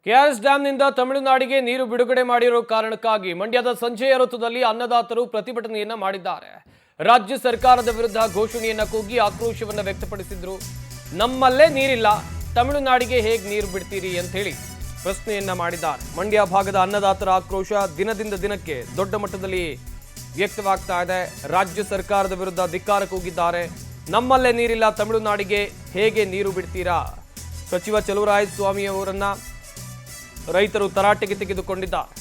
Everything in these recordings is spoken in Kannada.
ಕೆಆರ್ಎಸ್ ಡ್ಯಾಂನಿಂದ ತಮಿಳುನಾಡಿಗೆ ನೀರು ಬಿಡುಗಡೆ ಮಾಡಿರೋ ಕಾರಣಕ್ಕಾಗಿ ಮಂಡ್ಯದ ಸಂಜೆಯ ಋತುದಲ್ಲಿ ಅನ್ನದಾತರು ಪ್ರತಿಭಟನೆಯನ್ನ ಮಾಡಿದ್ದಾರೆ. ರಾಜ್ಯ ಸರ್ಕಾರದ ವಿರುದ್ಧ ಘೋಷಣೆಯನ್ನ ಕೂಗಿ ಆಕ್ರೋಶವನ್ನ ವ್ಯಕ್ತಪಡಿಸಿದ್ರು. ನಮ್ಮಲ್ಲೇ ನೀರಿಲ್ಲ, ತಮಿಳುನಾಡಿಗೆ ಹೇಗೆ ನೀರು ಬಿಡ್ತೀರಿ ಅಂತ ಹೇಳಿ ಪ್ರಶ್ನೆಯನ್ನ ಮಾಡಿದ್ದಾರೆ. ಮಂಡ್ಯ ಭಾಗದ ಅನ್ನದಾತರ ಆಕ್ರೋಶ ದಿನದಿಂದ ದಿನಕ್ಕೆ ದೊಡ್ಡ ಮಟ್ಟದಲ್ಲಿ ವ್ಯಕ್ತವಾಗ್ತಾ ಇದೆ. ರಾಜ್ಯ ಸರ್ಕಾರದ ವಿರುದ್ಧ ಧಿಕ್ಕಾರ ಕೂಗಿದ್ದಾರೆ. ನಮ್ಮಲ್ಲೇ ನೀರಿಲ್ಲ, ತಮಿಳುನಾಡಿಗೆ ಹೇಗೆ ನೀರು ಬಿಡ್ತೀರಾ? ಸಚಿವ ಚಲುವರಾಯಸ್ವಾಮಿ ಅವರನ್ನ ರೈತರು ತರಾಟೆಗೆ ತೆಗೆದುಕೊಂಡಿದ್ದಾರೆ.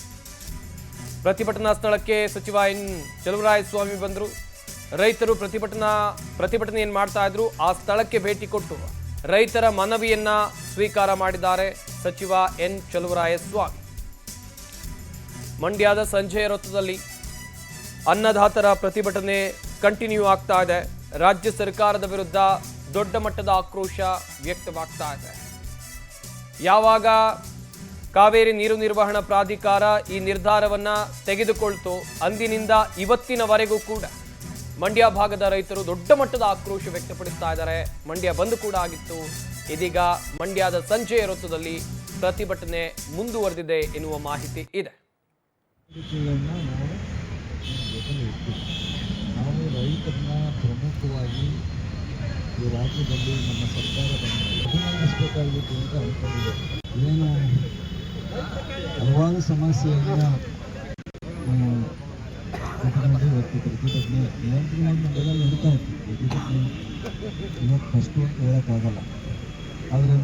ಪ್ರತಿಭಟನಾ ಸ್ಥಳಕ್ಕೆ ಸಚಿವ ಚಲುವರಾಯಸ್ವಾಮಿ ಬಂದರು. ರೈತರು ಪ್ರತಿಭಟನೆಯನ್ನು ಮಾಡ್ತಾ ಇದ್ರು. ಆ ಸ್ಥಳಕ್ಕೆ ಭೇಟಿ ಕೊಟ್ಟು ರೈತರ ಮನವಿಯನ್ನ ಸ್ವೀಕಾರ ಮಾಡಿದ್ದಾರೆ ಸಚಿವ ಚಲುವರಾಯಸ್ವಾಮಿ. ಮಂಡ್ಯದ ಸಂಜೆಯ ವೃತ್ತದಲ್ಲಿ ಅನ್ನದಾತರ ಪ್ರತಿಭಟನೆ ಕಂಟಿನ್ಯೂ ಆಗ್ತಾ ಇದೆ. ರಾಜ್ಯ ಸರ್ಕಾರದ ವಿರುದ್ಧ ದೊಡ್ಡ ಮಟ್ಟದ ಆಕ್ರೋಶ ವ್ಯಕ್ತವಾಗ್ತಾ ಇದೆ. ಯಾವಾಗ ಕಾವೇರಿ ನೀರು ನಿರ್ವಹಣಾ ಪ್ರಾಧಿಕಾರ ಈ ನಿರ್ಧಾರವನ್ನ ತೆಗೆದುಕೊಳ್ತು, ಅಂದಿನಿಂದ ಇವತ್ತಿನವರೆಗೂ ಕೂಡ ಮಂಡ್ಯ ಭಾಗದ ರೈತರು ದೊಡ್ಡ ಮಟ್ಟದ ಆಕ್ರೋಶ ವ್ಯಕ್ತಪಡಿಸ್ತಾ ಇದ್ದಾರೆ. ಮಂಡ್ಯ ಬಂದ್ ಕೂಡ ಆಗಿತ್ತು. ಇದೀಗ ಮಂಡ್ಯದ ಸಂಜೆಯ ವೃತ್ತದಲ್ಲಿ ಪ್ರತಿಭಟನೆ ಮುಂದುವರೆದಿದೆ ಎನ್ನುವ ಮಾಹಿತಿ ಇದೆ. ನಾವು ರೈತರನ್ನ ಪ್ರಮುಖವಾಗಿ ಈ ರಾಜ್ಯದಲ್ಲಿ ನಮ್ಮ ಸರ್ಕಾರ ಅಭಿನಂದಿಸಬೇಕಾಗಿತ್ತು ಅಂತ ಅನ್ಕೊಂಡಿದೆ. ಏನು ಹಲವಾರು ಸಮಸ್ಯೆಯನ್ನು ಇವತ್ತು ಪ್ರತಿಭಟನೆ ನಿಯಂತ್ರಣ ಮಂಡಲದಲ್ಲಿ ನಡೀತಾ ಇತ್ತು. ಪ್ರತಿಭಟನೆ ಇವತ್ತು ಫಸ್ಟು ಅಂತ ಹೇಳೋಕ್ಕಾಗಲ್ಲ. ಆದರೆ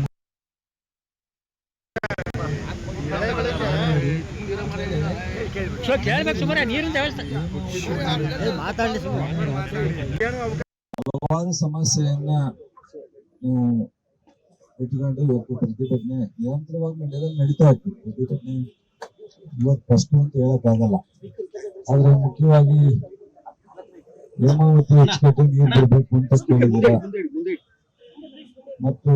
ಹಲವಾರು ಸಮಸ್ಯೆಯನ್ನ ನೀವು ಇಟ್ಕೊಂಡು ಇವತ್ತು ಪ್ರತಿಭಟನೆ ನಿರಂತರವಾಗಿ ಮಂಡ್ಯದಲ್ಲಿ ನಡೀತಾ ಇತ್ತು. ಪ್ರತಿಭಟನೆ ಇವತ್ತು ಫಸ್ಟ್ ಅಂತ ಹೇಳಕ್ಕಾಗಲ್ಲ. ಆದ್ರೆ ಮುಖ್ಯವಾಗಿ ಹೇಮಾವತಿ ಅಚ್ಚುಕಟ್ಟು ನೀರು ಬಿಡಬೇಕು ಅಂತ ಕೇಳಿದ್ದೀರಾ ಮತ್ತು